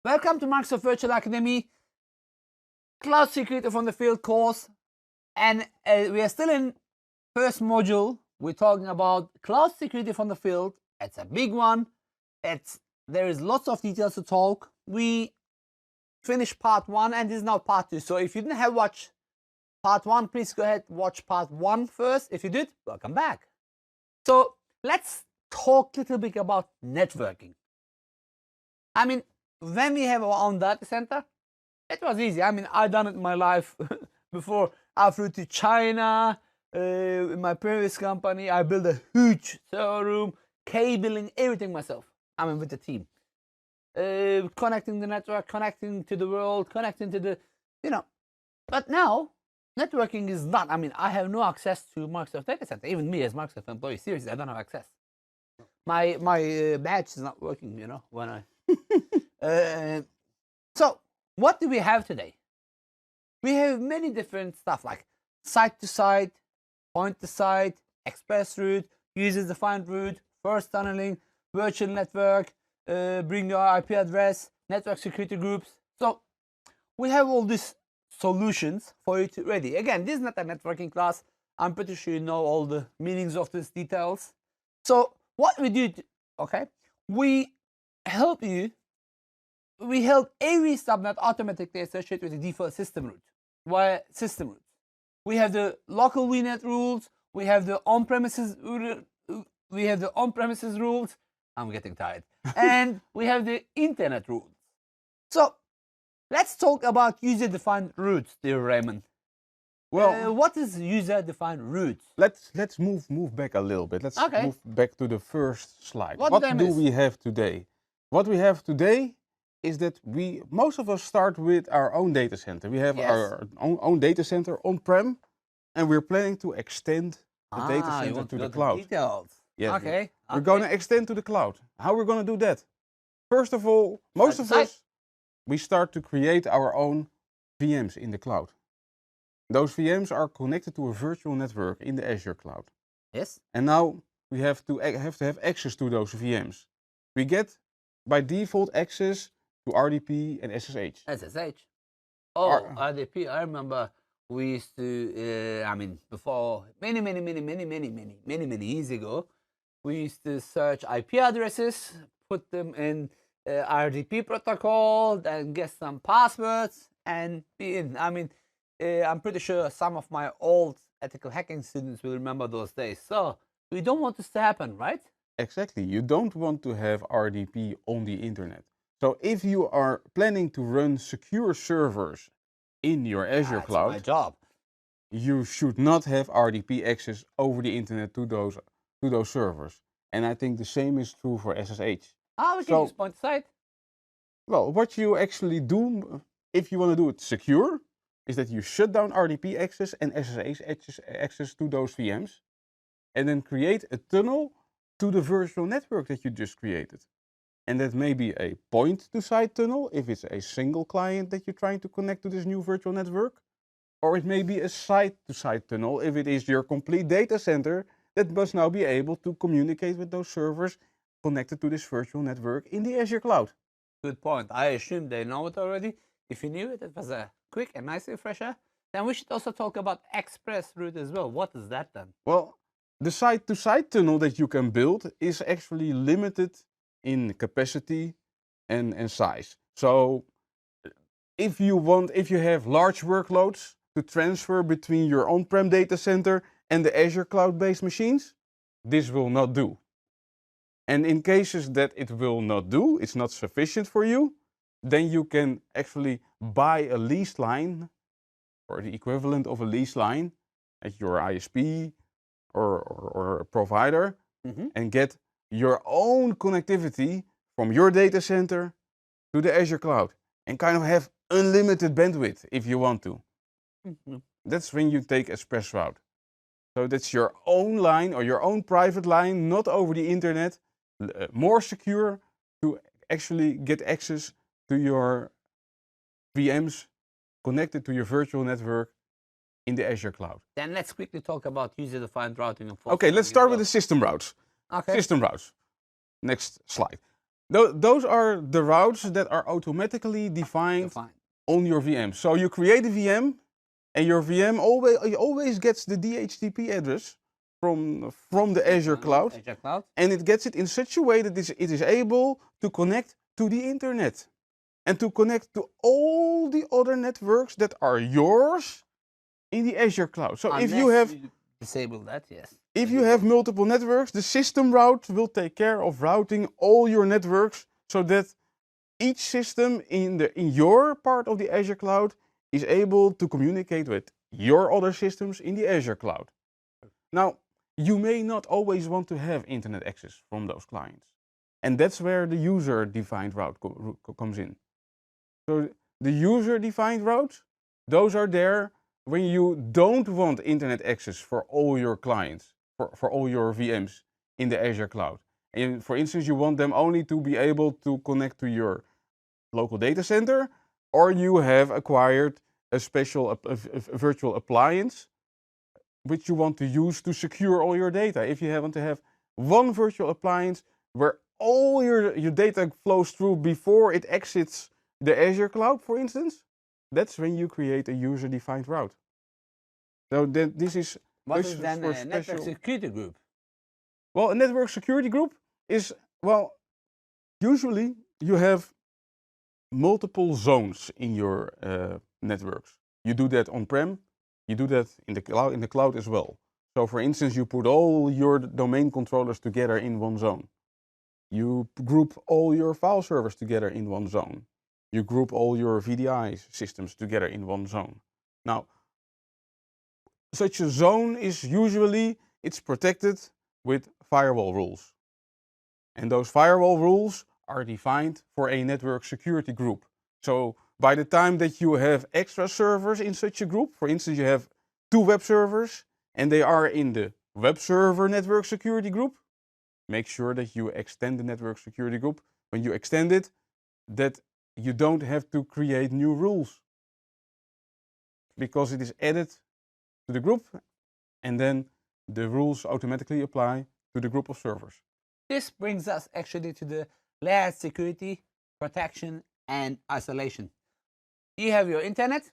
Welcome to Microsoft Virtual Academy, Cloud Security from the Field course. And we are still in first module. We're talking about Cloud Security from the Field. It's a big one. There is lots of details to talk. We finished part 1 and this is now part 2. So if you didn't have watched part 1, please go ahead and watch part 1 first. If you did, welcome back. So let's talk a little bit about networking. I mean, when we have our own data center, it was easy. I mean, I've done it in my life before. I flew to China in my previous company. I built a huge server room, cabling, everything myself. I mean, with the team. Connecting the network, connecting to the world, connecting to the, But now, networking is not. I mean, I have no access to Microsoft data center. Even me as Microsoft employee, seriously, I don't have access. My badge is not working, when I... So what do we have today? We have many different stuff like site-to-site, point-to-site, express route, user-defined route, first tunneling, virtual network, bring your IP address, network security groups. So we have all these solutions for you to ready. Again, this is not a networking class. I'm pretty sure you know all the meanings of these details. So what we do, we help you. We help every subnet automatically associate with the default system route via system routes. We have the local VNet rules. We have the on-premises. Rules. I'm getting tired. And we have the internet rules. So let's talk about user-defined routes, dear Raymond. Well, what is user-defined routes? Let's move back a little bit. Let's move back to the first slide. What do we have today? What we have today is that most of us start with our own data center. We have our own data center on-prem, and we're planning to extend the data center to the cloud. Details. Yes, we're going to extend to the cloud. How we're going to do that? First of all, most of us, we start to create our own VMs in the cloud. Those VMs are connected to a virtual network in the Azure cloud. Yes. And now we have to have access to those VMs. We get by default access to RDP and SSH. SSH. Oh, RDP. I remember we used to, before many years ago, we used to search IP addresses, put them in RDP protocol, then get some passwords and be in. I'm pretty sure some of my old ethical hacking students will remember those days. So we don't want this to happen, right? Exactly. You don't want to have RDP on the internet. So if you are planning to run secure servers in your Azure cloud, my job. You should not have RDP access over the internet to those servers. And I think the same is true for SSH. We can use point-to-site. Well, what you actually do, if you want to do it secure, is that you shut down RDP access and SSH access to those VMs, and then create a tunnel to the virtual network that you just created. And that may be a point-to-site tunnel, if it's a single client that you're trying to connect to this new virtual network. Or it may be a site-to-site tunnel, if it is your complete data center that must now be able to communicate with those servers connected to this virtual network in the Azure cloud. Good point. I assume they know it already. If you knew it, it was a quick and nice refresher. Then we should also talk about express route as well. What is that then? Well, the site-to-site tunnel that you can build is actually limited in capacity and size. So if you have large workloads to transfer between your on-prem data center and the Azure cloud-based machines, this will not do. And in cases that it will not do, it's not sufficient for you, then you can actually buy a leased line or the equivalent of a leased line at your ISP or a provider and get your own connectivity from your data center to the Azure cloud and kind of have unlimited bandwidth if you want to. That's when you take express route. So that's your own line or your own private line, not over the internet, more secure to actually get access to your VMs connected to your virtual network in the Azure cloud. Then let's quickly talk about user-defined routing. Okay, let's start with the system routes. Okay. System routes. Next slide. Those are the routes that are automatically defined on your VM. So you create a VM, and your VM always gets the DHCP address from the Azure cloud, and it gets it in such a way that it is able to connect to the internet and to connect to all the other networks that are yours in the Azure cloud. So if you have disable that, yes. If you have multiple networks, the system route will take care of routing all your networks so that each system in your part of the Azure cloud is able to communicate with your other systems in the Azure cloud. Now, you may not always want to have internet access from those clients. And that's where the user-defined route comes in. So the user-defined routes, those are there when you don't want internet access for all your clients, for all your VMs in the Azure cloud. And for instance, you want them only to be able to connect to your local data center, or you have acquired a special a virtual appliance which you want to use to secure all your data. If you want to have one virtual appliance where all your data flows through before it exits the Azure cloud, for instance, that's when you create a user-defined route. So then this is what is then a network security group? Well, a network security group is, well, usually you have multiple zones in your networks. You do that on-prem, you do that in the cloud as well. So for instance, you put all your domain controllers together in one zone. You group all your file servers together in one zone. You group all your VDI systems together in one zone. Now, such a zone is usually, it's protected with firewall rules. And those firewall rules are defined for a network security group. So by the time that you have extra servers in such a group, for instance, you have 2 web servers and they are in the web server network security group, make sure that you extend the network security group. When you extend it, that you don't have to create new rules because it is added to the group and then the rules automatically apply to the group of servers. This brings us actually to the layered security, protection, and isolation. You have your internet,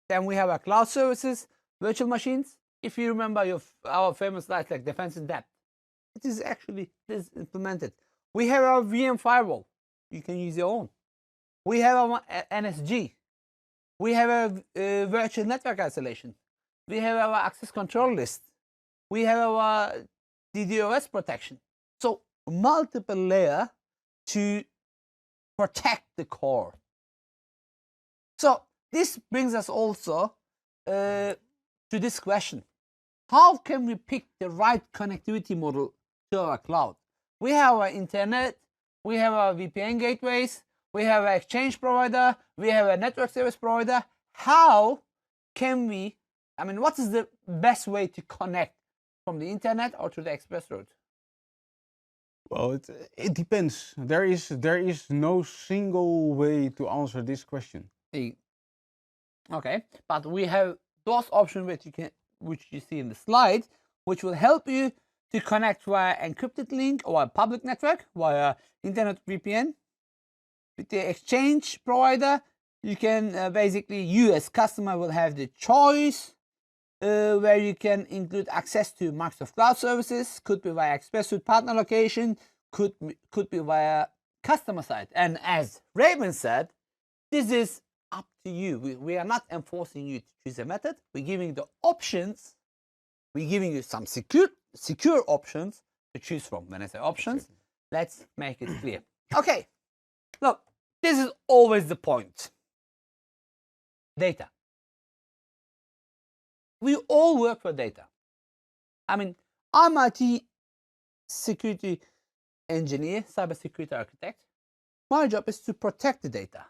then we have our cloud services, virtual machines. If you remember our famous slides like defense in depth, it is actually implemented. We have our VM firewall. You can use your own. We have our NSG. We have a virtual network isolation. We have our access control list. We have our DDoS protection. So multiple layer to protect the core. So this brings us also to this question. How can we pick the right connectivity model to our cloud? We have our internet, we have our VPN gateways, we have an exchange provider, we have a network service provider. How can we, what is the best way to connect from the internet or to the express route? Well, it depends. There is no single way to answer this question. Okay, but we have those options which you see in the slide, which will help you to connect via encrypted link or a public network via internet VPN. With the exchange provider, you can basically, you as customer will have the choice where you can include access to Microsoft Cloud Services, could be via Express Route partner location, could be via customer side. And as Raymond said, this is up to you. We are not enforcing you to choose a method. We're giving the options. We're giving you some secure options to choose from. When I say options, let's make it clear. Okay, look, this is always the point. Data. We all work for data. I'm IT security engineer, cybersecurity architect. My job is to protect the data.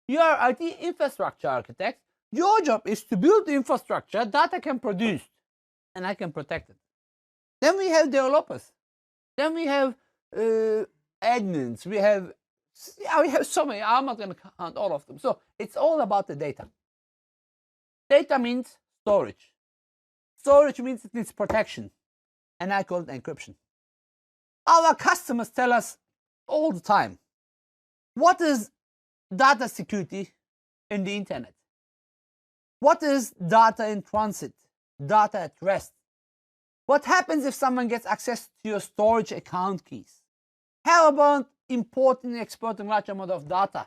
You are IT infrastructure architect. Your job is to build the infrastructure that I can produce and I can protect it. Then we have developers. Then we have admins. We have so many. I'm not going to count all of them. So it's all about the data. Data means storage. Storage means it needs protection. And I call it encryption. Our customers tell us, all the time. What is data security in the internet? What is data in transit? Data at rest? What happens if someone gets access to your storage account keys? How about importing and exporting large amount of data?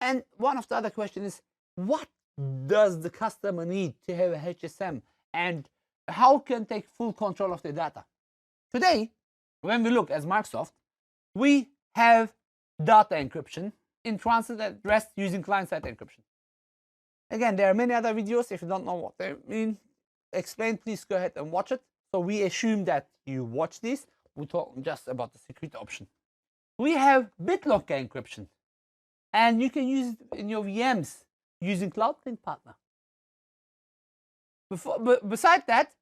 And one of the other questions is, what does the customer need to have a HSM, and how can take full control of their data? Today, when we look as Microsoft, we have data encryption in transit at rest using client-side encryption. Again, there are many other videos. If you don't know what they mean, explain, please go ahead and watch it. So we assume that you watch this. We talk just about the security option. We have BitLocker encryption, and you can use it in your VMs using CloudLink Partner. Besides that,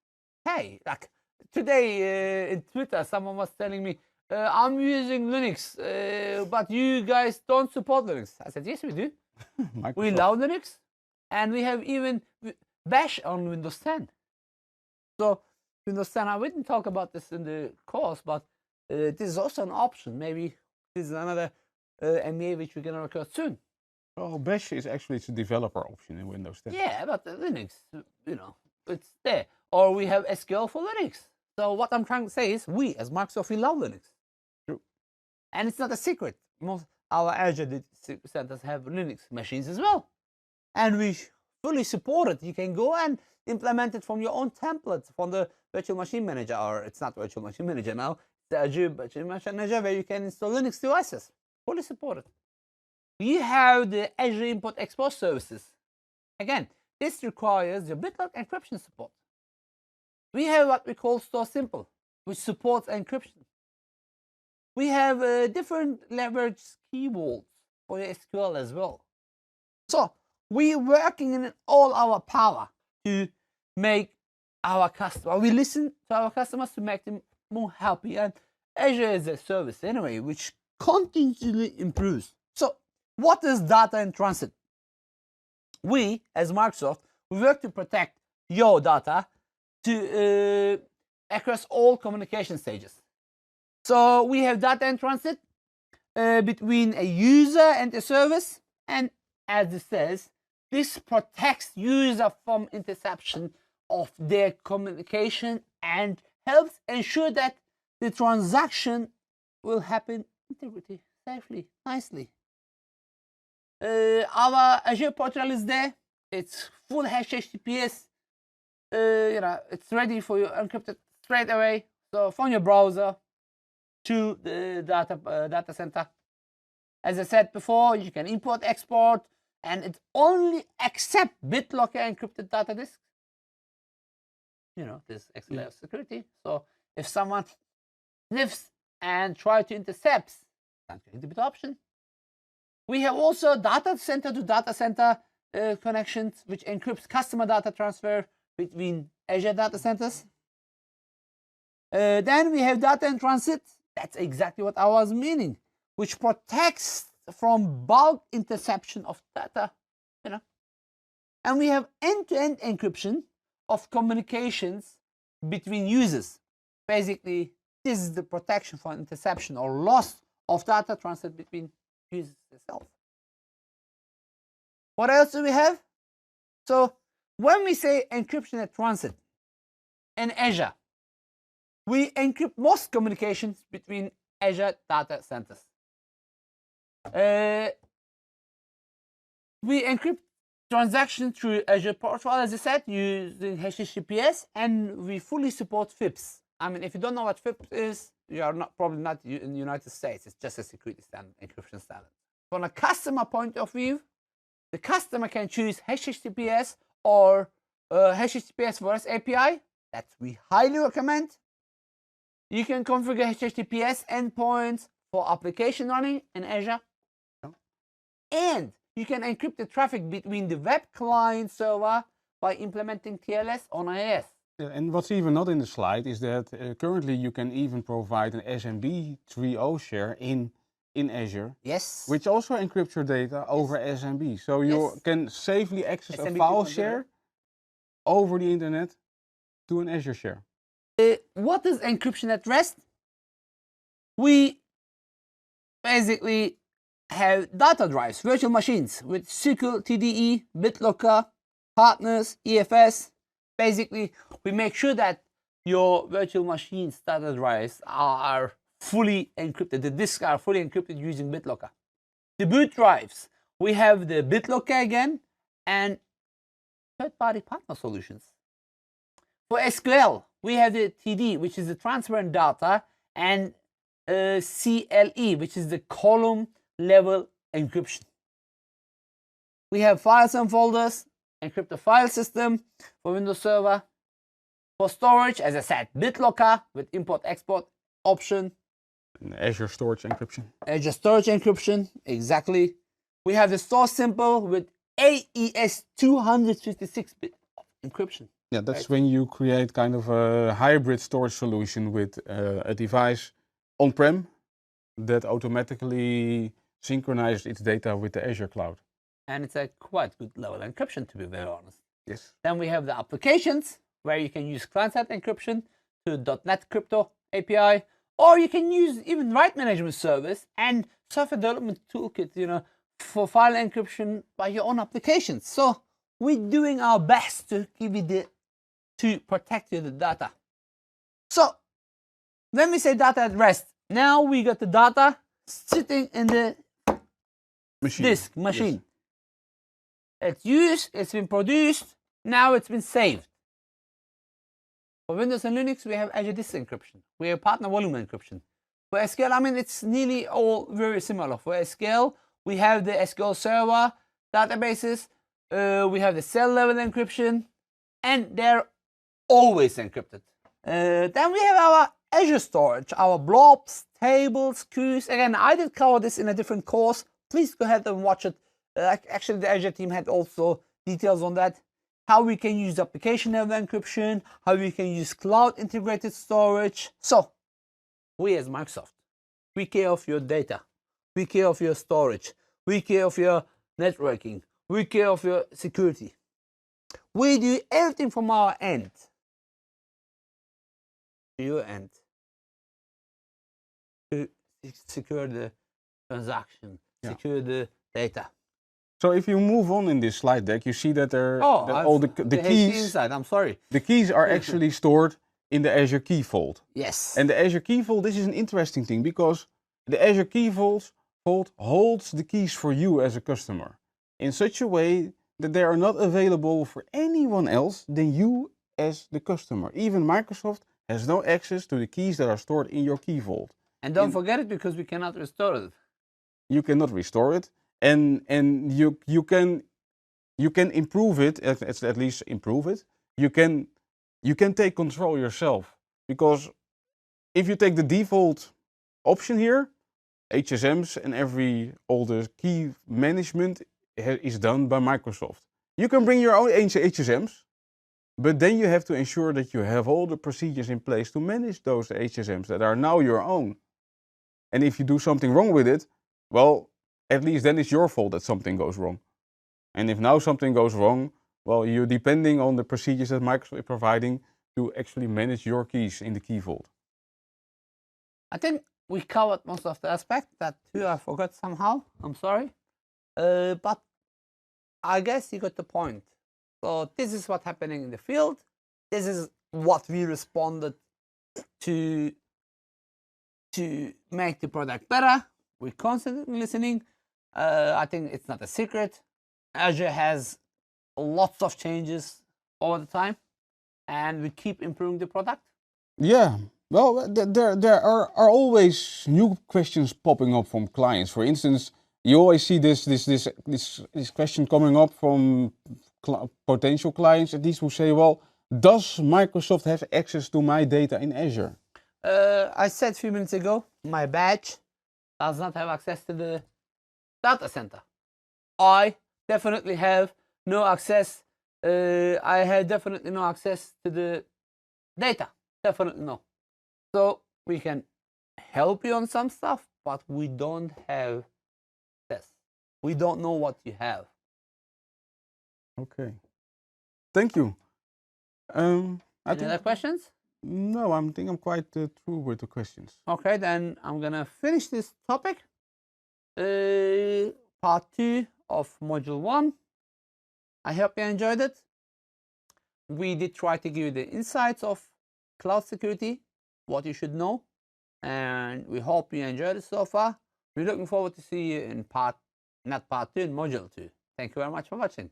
hey, like today in Twitter, someone was telling me, I'm using Linux, but you guys don't support Linux. I said, yes, we do. We love Linux, and we have even Bash on Windows 10. So Windows 10, I didn't talk about this in the course, but this is also an option. Maybe this is another MEA which we're going to record soon. Well, Bash is actually a developer option in Windows 10. Yeah, but Linux, you know, it's there. Or we have SQL for Linux. So what I'm trying to say is, we as Microsoft, we love Linux. True. And it's not a secret. Most our Azure centers have Linux machines as well. And we fully support it. You can go and implement it from your own templates from the virtual machine manager, or it's not virtual machine manager now, it's the Azure virtual machine manager where you can install Linux devices. Fully supported. We have the Azure Import Export services. Again, this requires the BitLocker encryption support. We have what we call Store Simple, which supports encryption. We have different leverage key vaults for SQL as well. So we're working in all our power to make our customer, we listen to our customers to make them more happy. And Azure is a service anyway, which continually improves. So what is data in transit? We, as Microsoft, we work to protect your data to across all communication stages. So we have data in transit between a user and a service, and as it says, this protects user from interception of their communication and helps ensure that the transaction will happen integrity, safely, nicely. Our Azure portal is there. It's full HTTPS. You know, it's ready for you, encrypted straight away. So from your browser to the data center. As I said before, you can import, export, and it only accepts BitLocker encrypted data disks. You know, this extra layer of security. So if someone sniffs and tries to intercept, that's going to be the option. We have also data center to data center connections, which encrypts customer data transfer between Azure data centers. Then we have data in transit. That's exactly what I was meaning, which protects from bulk interception of data, you know. And we have end-to-end encryption of communications between users. Basically, this is the protection from interception or loss of data transit between users themselves. What else do we have? So when we say encryption at transit in Azure, we encrypt most communications between Azure data centers. We encrypt transactions through Azure portal, as I said, using HTTPS, and we fully support FIPS. I mean, if you don't know what FIPS is, you are probably not in the United States. It's just a security standard, encryption standard. From a customer point of view, the customer can choose HTTPS or HTTPS for REST API. That we highly recommend. You can configure HTTPS endpoints for application running in Azure. And you can encrypt the traffic between the web client server by implementing TLS on IIS. Yeah, and what's even not in the slide is that currently you can even provide an SMB 3.0 share in Azure. Yes. Which also encrypts your data over SMB. So you can safely access SMB a file share over the internet to an Azure share. What is encryption at rest? We basically have data drives, virtual machines with SQL, TDE, BitLocker, partners, EFS. Basically, we make sure that your virtual machines data drives are fully encrypted. The disks are fully encrypted using BitLocker. The boot drives, we have the BitLocker again and third-party partner solutions. For SQL, we have the TD, which is the transparent data, and CLE, which is the column level encryption. We have files and folders, encrypt the file system for Windows Server. For storage, as I said, BitLocker with import-export option. And Azure Storage Encryption. Azure Storage Encryption, exactly. We have the Store Simple with AES 256-bit encryption. Yeah, that's when you create kind of a hybrid storage solution with a device on-prem that automatically synchronizes its data with the Azure cloud. And it's a quite good level encryption, to be very honest. Yes. Then we have the applications where you can use client-side encryption to .NET Crypto API, or you can use even write management service and software development toolkit, for file encryption by your own applications. So we're doing our best to give you to protect the data. So when we say data at rest, now we got the data sitting in the disk machine. Yes. It's used, it's been produced, now it's been saved. For Windows and Linux, we have Azure Disk Encryption. We have partner volume encryption. For SQL, it's nearly all very similar. For SQL, we have the SQL Server databases, we have the cell level encryption, and they're always encrypted. Then we have our Azure storage, our blobs, tables, queues. Again, I did cover this in a different course. Please go ahead and watch it. Actually, the Azure team had also details on that. How we can use application level encryption, how we can use cloud integrated storage. So, we as Microsoft, we care of your data, we care of your storage, we care of your networking, we care of your security. We do everything from our end to your end to secure the transaction, secure the data. So if you move on in this slide deck, you see that all the keys inside. I'm sorry. The keys are actually stored in the Azure Key Vault. Yes. And the Azure Key Vault, this is an interesting thing because the Azure Key Vault holds the keys for you as a customer in such a way that they are not available for anyone else than you as the customer. Even Microsoft has no access to the keys that are stored in your Key Vault. And don't forget it, because we cannot restore it. You cannot restore it. And you can improve it, at least improve it. You can take control yourself, because if you take the default option here, HSMs and all the key management is done by Microsoft. You can bring your own HSMs, but then you have to ensure that you have all the procedures in place to manage those HSMs that are now your own. And if you do something wrong with it, well, at least then it's your fault that something goes wrong. And if now something goes wrong, well, you're depending on the procedures that Microsoft is providing to actually manage your keys in the Key Vault. I think we covered most of the aspects. That too I forgot somehow. I'm sorry. But I guess you got the point. So this is what's happening in the field. This is what we responded to make the product better. We're constantly listening. I think it's not a secret. Azure has lots of changes all the time, and we keep improving the product. Yeah, well, there are always new questions popping up from clients. For instance, you always see this question coming up from potential clients, at least, who say, well, does Microsoft have access to my data in Azure? I said a few minutes ago, my badge does not have access to the data center. I definitely have no access. I have definitely no access to the data. Definitely no. So we can help you on some stuff, but we don't have access. We don't know what you have. Okay. Thank you. Any other questions? No, I think I'm quite through with the questions. Okay, then I'm gonna finish this topic. part 2 of module 1. I hope you enjoyed it. We did try to give you the insights of cloud security, what you should know, and we hope you enjoyed it so far. We're looking forward to see you in part 2, in module 2. Thank you very much for watching.